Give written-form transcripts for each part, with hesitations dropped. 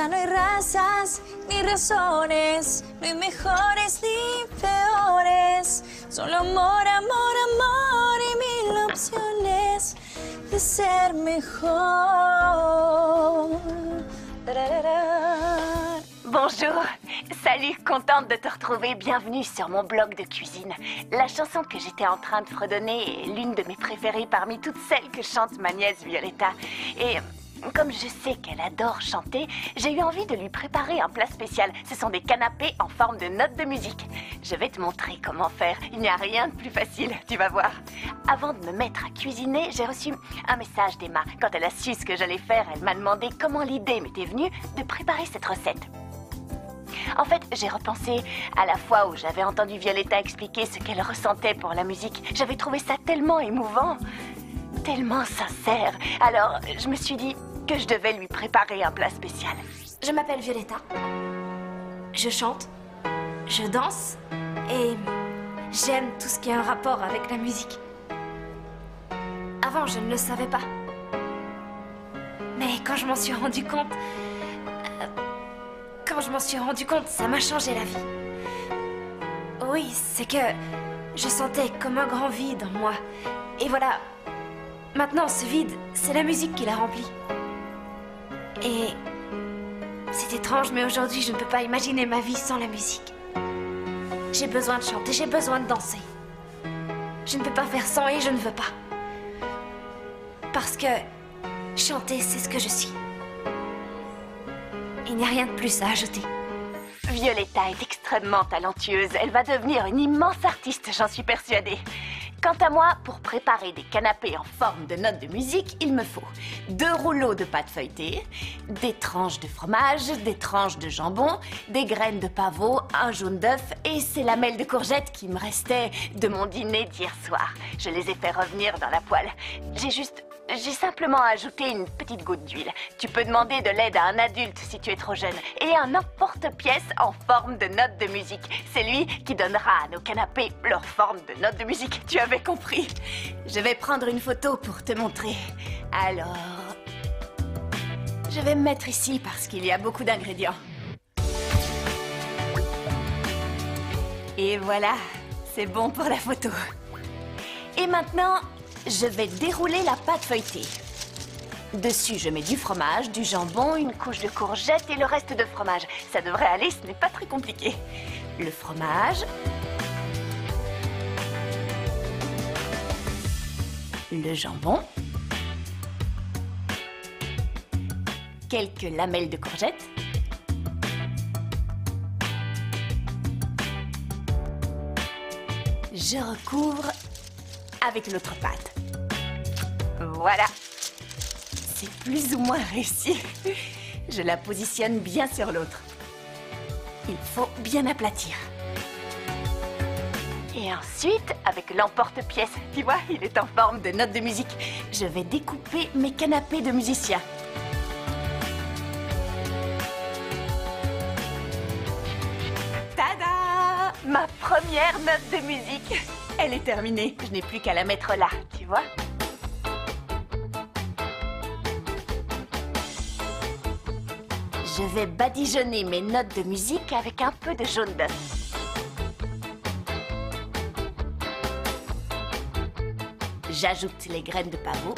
acá no hay razas ni razones, no hay mejores ni peores. Solo amor, amor, amor y mil opciones de ser mejor. Bonjour, salut, contente de te retrouver, bienvenue sur mon blog de cuisine. La chanson que j'étais en train de fredonner est l'une de mes préférées parmi toutes celles que chante ma nièce Violetta. Et comme je sais qu'elle adore chanter, j'ai eu envie de lui préparer un plat spécial. Ce sont des canapés en forme de notes de musique. Je vais te montrer comment faire, il n'y a rien de plus facile, tu vas voir. Avant de me mettre à cuisiner, j'ai reçu un message d'Emma. Quand elle a su ce que j'allais faire, elle m'a demandé comment l'idée m'était venue de préparer cette recette. En fait, j'ai repensé à la fois où j'avais entendu Violetta expliquer ce qu'elle ressentait pour la musique. J'avais trouvé ça tellement émouvant, tellement sincère. Alors, je me suis dit que je devais lui préparer un plat spécial. Je m'appelle Violetta. Je chante, je danse et j'aime tout ce qui a un rapport avec la musique. Avant, je ne le savais pas. Mais quand je m'en suis rendu compte... ça m'a changé la vie. Oui, c'est que je sentais comme un grand vide en moi. Et voilà, maintenant ce vide, c'est la musique qui l'a rempli. Et c'est étrange, mais aujourd'hui je ne peux pas imaginer ma vie sans la musique. J'ai besoin de chanter, j'ai besoin de danser. Je ne peux pas faire sans et je ne veux pas. Parce que chanter, c'est ce que je suis. Il n'y a rien de plus à ajouter. Violetta est extrêmement talentueuse. Elle va devenir une immense artiste, j'en suis persuadée. Quant à moi, pour préparer des canapés en forme de notes de musique, il me faut 2 rouleaux de pâte feuilletée, des tranches de fromage, des tranches de jambon, des graines de pavot, un jaune d'œuf et ces lamelles de courgettes qui me restaient de mon dîner d'hier soir. Je les ai fait revenir dans la poêle. J'ai simplement ajouté une petite goutte d'huile. Tu peux demander de l'aide à un adulte si tu es trop jeune. Et un emporte-pièce en forme de notes de musique. C'est lui qui donnera à nos canapés leur forme de notes de musique. Tu avais compris. Je vais prendre une photo pour te montrer. Alors... je vais me mettre ici parce qu'il y a beaucoup d'ingrédients. Et voilà, c'est bon pour la photo. Et maintenant... je vais dérouler la pâte feuilletée. Dessus, je mets du fromage, du jambon, une couche de courgettes et le reste de fromage. Ça devrait aller, ce n'est pas très compliqué. Le fromage. Le jambon. Quelques lamelles de courgettes. Je recouvre avec l'autre pâte. Voilà. C'est plus ou moins réussi. Je la positionne bien sur l'autre. Il faut bien aplatir. Et ensuite, avec l'emporte-pièce, tu vois, il est en forme de notes de musique. Je vais découper mes canapés de musiciens. Tada! Ma première note de musique. Elle est terminée. Je n'ai plus qu'à la mettre là, tu vois? Je vais badigeonner mes notes de musique avec un peu de jaune d'œuf. J'ajoute les graines de pavot.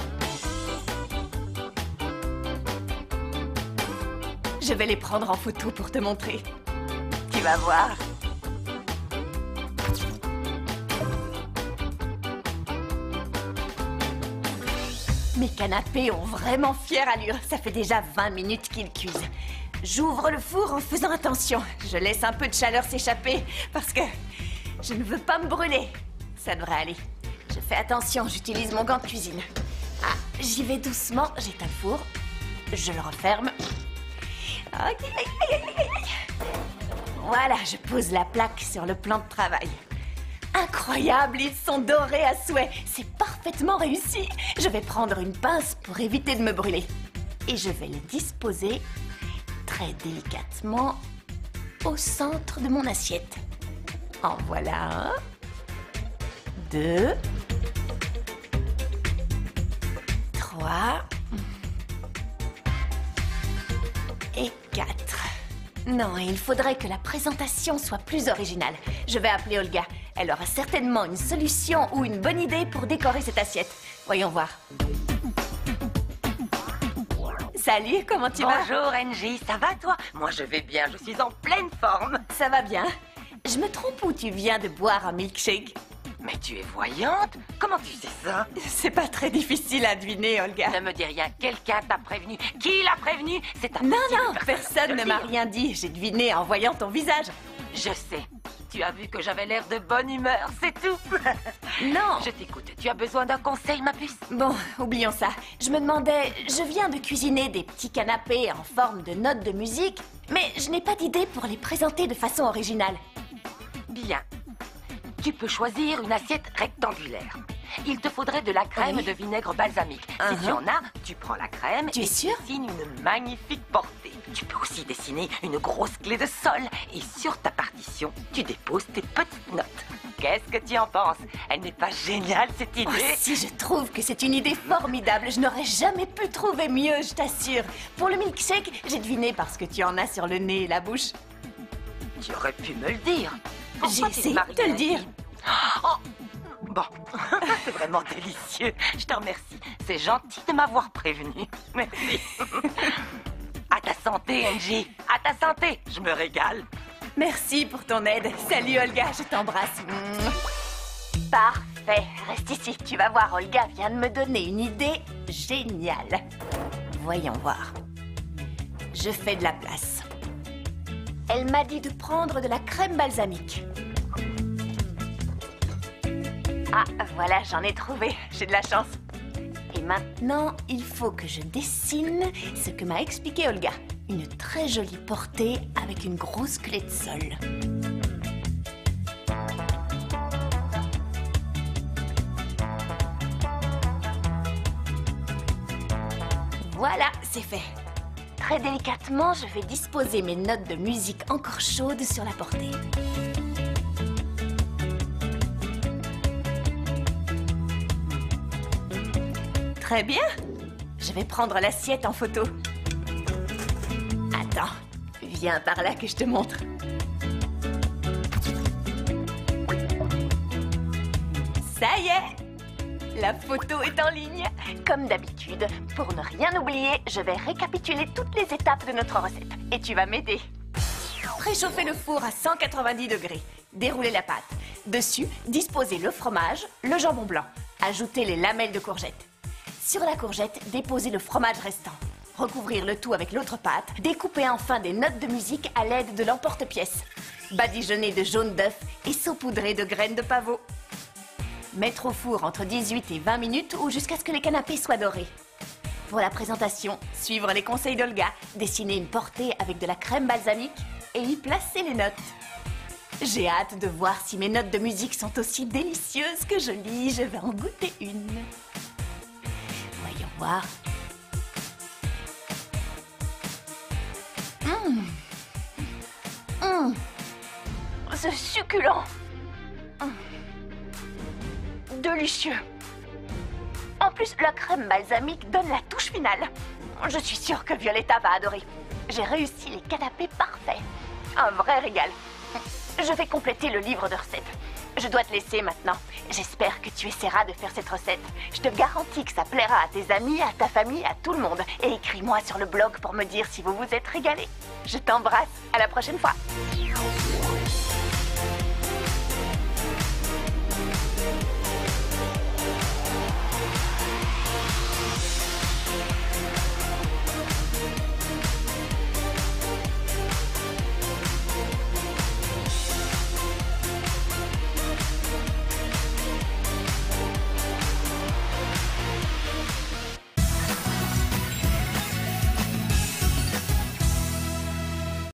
Je vais les prendre en photo pour te montrer. Tu vas voir. Mes canapés ont vraiment fière allure. Ça fait déjà 20 minutes qu'ils cuisent. J'ouvre le four en faisant attention. Je laisse un peu de chaleur s'échapper parce que je ne veux pas me brûler. Ça devrait aller. Je fais attention, j'utilise mon gant de cuisine. Ah, j'y vais doucement, j'éteins le four. Je le referme. Voilà, je pose la plaque sur le plan de travail. Incroyable, ils sont dorés à souhait. C'est parfaitement réussi. Je vais prendre une pince pour éviter de me brûler. Et je vais les disposer très délicatement au centre de mon assiette. En voilà un, 2, 3 et 4. Non, il faudrait que la présentation soit plus originale. Je vais appeler Olga. Elle aura certainement une solution ou une bonne idée pour décorer cette assiette. Voyons voir. Salut, comment tu vas? Bonjour Angie, ça va toi? Moi je vais bien, je suis en pleine forme. Ça va bien. Je me trompe ou tu viens de boire un milkshake? Mais tu es voyante? Comment tu sais ça? C'est pas très difficile à deviner, Olga. Ne me dis rien, quelqu'un t'a prévenu. Qui l'a prévenu? C'est un Non, personne ne m'a rien dit. J'ai deviné en voyant ton visage. Je sais. Tu as vu que j'avais l'air de bonne humeur, c'est tout. Non. Je t'écoute. Tu as besoin d'un conseil, ma puce? Bon, oublions ça. Je me demandais, je viens de cuisiner des petits canapés en forme de notes de musique, mais je n'ai pas d'idée pour les présenter de façon originale. Bien. Tu peux choisir une assiette rectangulaire. Il te faudrait de la crème Oui. de vinaigre balsamique. Si tu en as, tu prends la crème Tu es et sûr? tu dessines une magnifique portée. Tu peux aussi dessiner une grosse clé de sol. Et sur ta partition, tu déposes tes petites notes. Qu'est-ce que tu en penses? Elle n'est pas géniale, cette idée? Oh, si je trouve que c'est une idée formidable, je n'aurais jamais pu trouver mieux, je t'assure. Pour le milkshake, j'ai deviné parce que tu en as sur le nez et la bouche. Tu aurais pu me le dire. J'ai Pourquoi tu essayé te de te le maries dire. Oh, bon, c'est vraiment délicieux. Je te remercie. C'est gentil de m'avoir prévenu. Merci. À ta santé, Angie. À ta santé. Je me régale. Merci pour ton aide. Salut Olga, je t'embrasse. Parfait. Reste ici. Tu vas voir, Olga vient de me donner une idée géniale. Voyons voir. Je fais de la place. Elle m'a dit de prendre de la crème balsamique. Ah, voilà, j'en ai trouvé. J'ai de la chance. Et Maintenant, il faut que je dessine ce que m'a expliqué Olga. Une très jolie portée avec une grosse clé de sol. Voilà, c'est fait. Très délicatement, je vais disposer mes notes de musique encore chaudes sur la portée. Très bien. Je vais prendre l'assiette en photo. Attends, viens par là que je te montre. Ça y est, la photo est en ligne. comme d'habitude, pour ne rien oublier, je vais récapituler toutes les étapes de notre recette. Et tu vas m'aider. Préchauffez le four à 190 degrés. Déroulez la pâte. Dessus, disposez le fromage, le jambon blanc. Ajoutez les lamelles de courgette. Sur la courgette, déposez le fromage restant. Recouvrir le tout avec l'autre pâte. Découpez enfin des notes de musique à l'aide de l'emporte-pièce. Badigeonner de jaune d'œuf et saupoudrer de graines de pavot. Mettre au four entre 18 et 20 minutes ou jusqu'à ce que les canapés soient dorés. Pour la présentation, suivre les conseils d'Olga, dessiner une portée avec de la crème balsamique et y placer les notes. J'ai hâte de voir si mes notes de musique sont aussi délicieuses que jolies. Je vais en goûter une. Voyons voir. C'est succulent. Délicieux. En plus, la crème balsamique donne la touche finale. Je suis sûre que Violetta va adorer. J'ai réussi les canapés parfaits. Un vrai régal. Je vais compléter le livre de recettes. Je dois te laisser maintenant. J'espère que tu essaieras de faire cette recette. Je te garantis que ça plaira à tes amis, à ta famille, à tout le monde. Et écris-moi sur le blog pour me dire si vous vous êtes régalés. Je t'embrasse. À la prochaine fois.